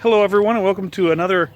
Hello everyone and welcome to another,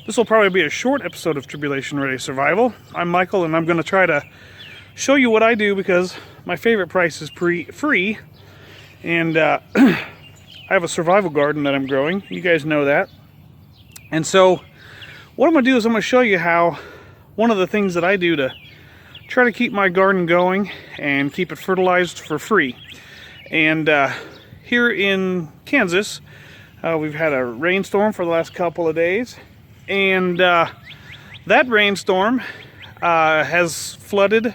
this will probably be a short episode of Tribulation Ready Survival. I'm Michael and I'm going to try to show you what I do because my favorite price is free. And I have a survival garden that I'm growing. You guys know that. And so what I'm going to do is I'm going to show you how one of the things that I do to try to keep my garden going and keep it fertilized for free. And here in Kansas, we've had a rainstorm for the last couple of days, and that rainstorm has flooded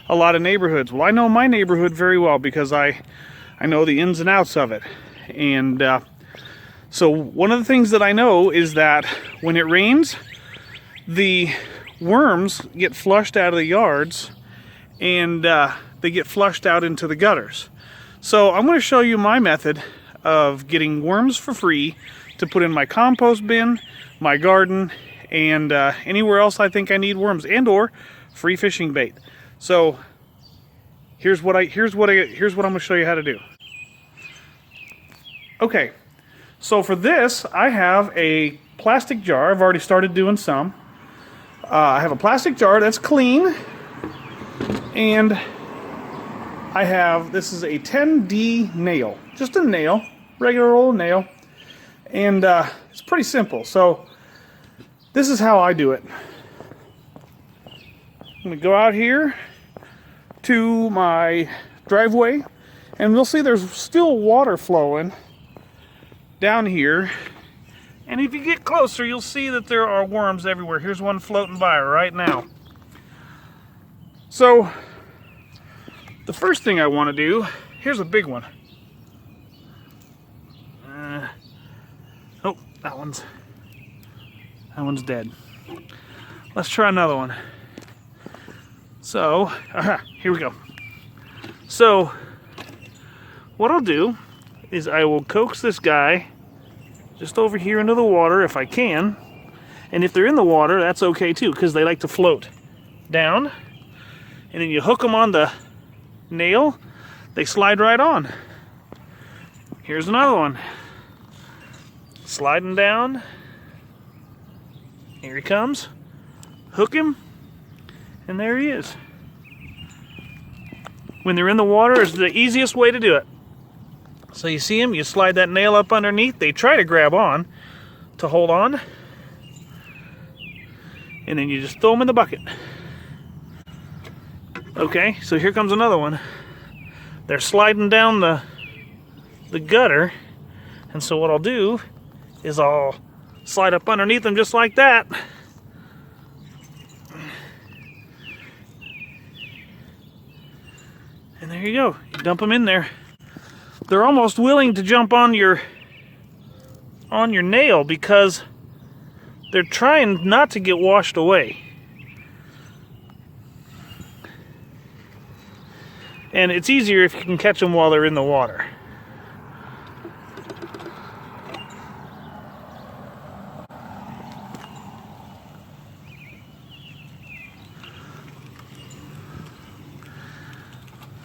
a lot of neighborhoods. Well, I know my neighborhood very well because I know the ins and outs of it. And so one of the things that I know is that when it rains, the worms get flushed out of the yards and they get flushed out into the gutters. So I'm going to show you my method of getting worms for free to put in my compost bin, my garden, and anywhere else I think I need worms, and or free fishing bait. So here's what I'm going to show you how to do. Okay, so for this I have a plastic jar. I've already started doing some. I have a plastic jar that's clean, and I have, this is a 10D nail, just a nail, regular old nail, and it's pretty simple. So this is how I do it. I'm going to go out here to my driveway, and we'll see there's still water flowing down here. And if you get closer, you'll see that there are worms everywhere. Here's one floating by right now. So the first thing I want to do, here's a big one. Oh, that one's dead. Let's try another one. So, here we go. So, what I'll do is I will coax this guy just over here into the water if I can. And if they're in the water, that's okay too, because they like to float down. And then you hook them on the nail, they slide right on. Here's another one. Sliding down. Here he comes. Hook him, and there he is. When they're in the water is the easiest way to do it. So you see him, you slide that nail up underneath, they try to grab on to hold on, and then you just throw them in the bucket. Okay, so here comes another one. They're sliding down the gutter, and so what I'll do is I'll slide up underneath them just like that. And there you go. You dump them in there. They're almost willing to jump on your nail because they're trying not to get washed away. And it's easier if you can catch them while they're in the water.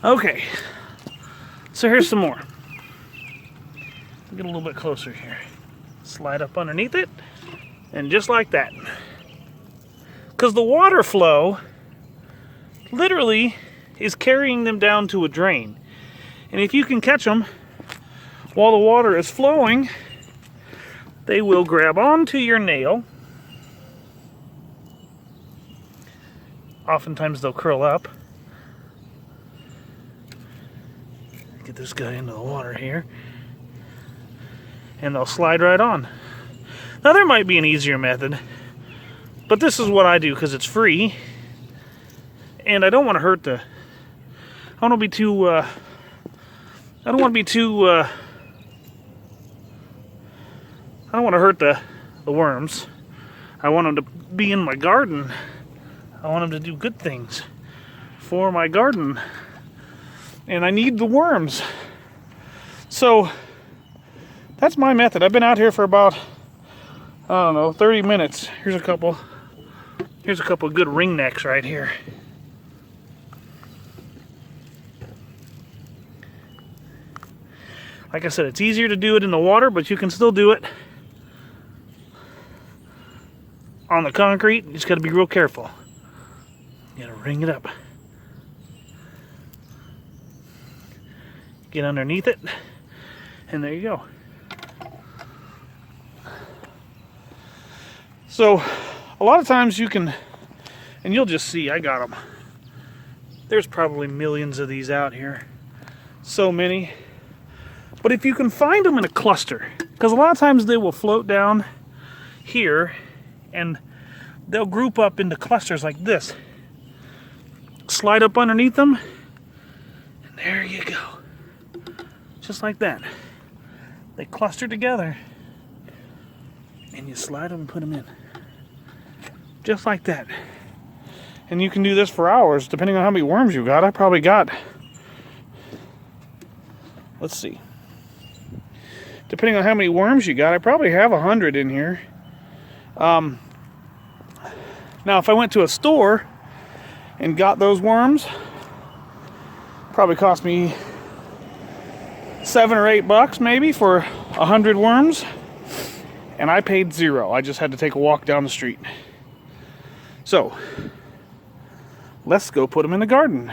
Okay, so here's some more. Get a little bit closer here. Slide up underneath it, and just like that. Because the water flow literally is carrying them down to a drain. And if you can catch them while the water is flowing, they will grab onto your nail. Oftentimes they'll curl up. Get this guy into the water here. And they'll slide right on. Now there might be an easier method, but this is what I do because it's free. And I don't want to hurt the, I don't want to hurt the worms. I want them to be in my garden. I want them to do good things for my garden. And I need the worms. So that's my method. I've been out here for about, I don't know, 30 minutes. Here's a couple of good ringnecks right here. Like I said, it's easier to do it in the water, but you can still do it on the concrete. You just got to be real careful. You got to ring it up. Get underneath it, and there you go. So a lot of times you can, and you'll just see, I got them. There's probably millions of these out here. So many. But if you can find them in a cluster, because a lot of times they will float down here and they'll group up into clusters like this. Slide up underneath them, and there you go. Just like that. They cluster together, and you slide them and put them in. Just like that. And you can do this for hours, depending on how many worms you got. I probably got, let's see. Depending on how many worms you got, I probably have 100 in here. Now, if I went to a store and got those worms, probably cost me $7 or $8 maybe for 100 worms, and I paid $0. I just had to take a walk down the street. So let's go put them in the garden.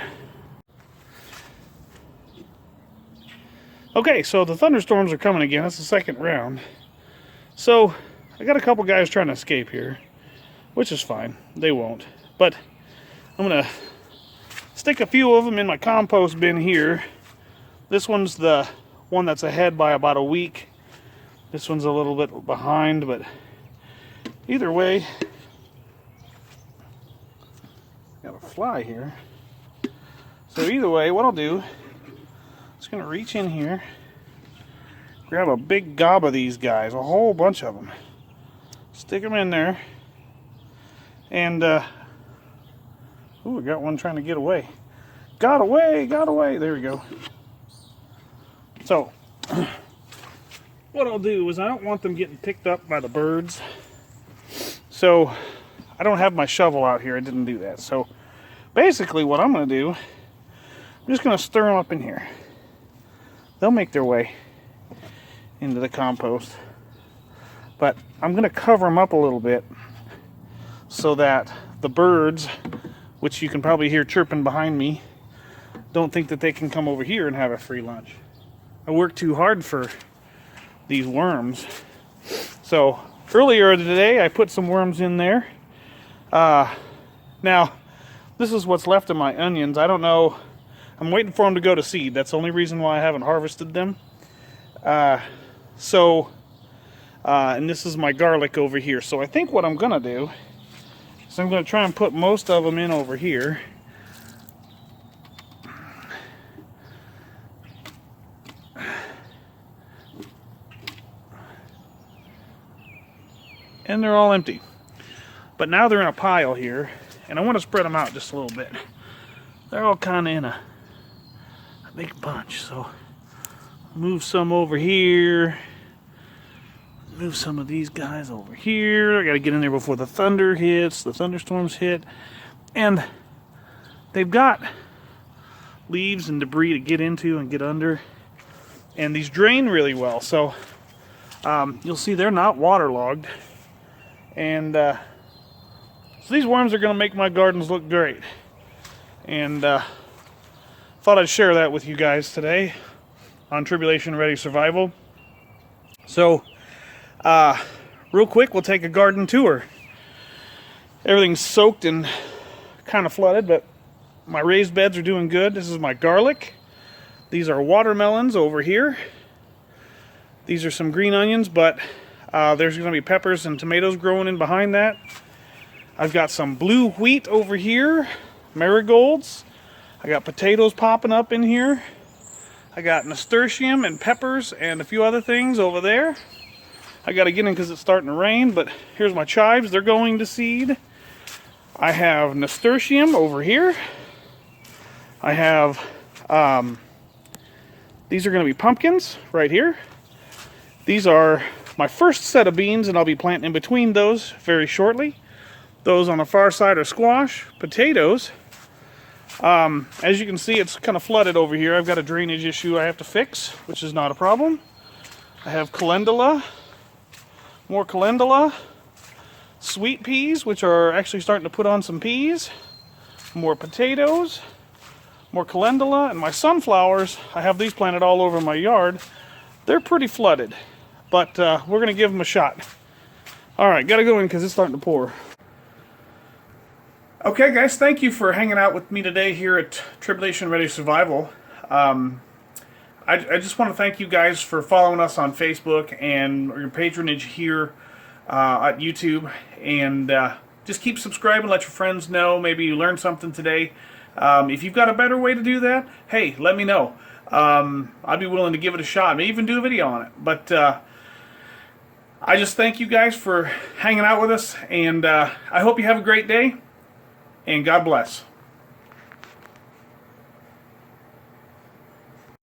Okay, so the thunderstorms are coming again. It's the second round. So I got a couple guys trying to escape here, which is fine. They won't. But I'm gonna stick a few of them in my compost bin here. This one's the one that's ahead by about a week. This one's a little bit behind, but either way, got a fly here. So either way, what I'll do, I'm just gonna reach in here, grab a big gob of these guys, a whole bunch of them, stick them in there, and ooh, we got one trying to get away. Got away, there we go. So, what I'll do is I don't want them getting picked up by the birds. So, I don't have my shovel out here. I didn't do that. So, basically what I'm going to do, I'm just going to stir them up in here. They'll make their way into the compost. But I'm going to cover them up a little bit so that the birds, which you can probably hear chirping behind me, don't think that they can come over here and have a free lunch. I worked too hard for these worms. So earlier today I put some worms in there. Now this is what's left of my onions. I don't know, I'm waiting for them to go to seed. That's the only reason why I haven't harvested them. And this is my garlic over here. So I think what I'm gonna do is I'm gonna try and put most of them in over here. And they're all empty. But now they're in a pile here, and I want to spread them out just a little bit. They're all kind of in a big bunch, so move some over here. Move some of these guys over here. I got to get in there before the thunder hits, the thunderstorms hit. And they've got leaves and debris to get into and get under. And these drain really well, so you'll see they're not waterlogged. And so these worms are going to make my gardens look great. And thought I'd share that with you guys today on Tribulation Ready Survival. So real quick, we'll take a garden tour. Everything's soaked and kind of flooded, but my raised beds are doing good. This is my garlic. These are watermelons over here. These are some green onions, but there's going to be peppers and tomatoes growing in behind that. I've got some blue wheat over here, marigolds. I got potatoes popping up in here. I got nasturtium and peppers and a few other things over there. I got to get in because it's starting to rain, but here's my chives. They're going to seed. I have nasturtium over here. I have, these are going to be pumpkins right here. These are my first set of beans, and I'll be planting in between those very shortly. Those on the far side are squash, potatoes. As you can see, it's kind of flooded over here. I've got a drainage issue I have to fix, which is not a problem. I have calendula, more calendula, sweet peas, which are actually starting to put on some peas, more potatoes, more calendula, and my sunflowers. I have these planted all over my yard. They're pretty flooded, but we're going to give them a shot. All right, got to go in because it's starting to pour. Okay, guys, thank you for hanging out with me today here at Tribulation Ready Survival. I just want to thank you guys for following us on Facebook and your patronage here at YouTube. And just keep subscribing, let your friends know. Maybe you learned something today. If you've got a better way to do that, hey, let me know. I'd be willing to give it a shot, maybe even do a video on it. But I just thank you guys for hanging out with us, and I hope you have a great day, and God bless.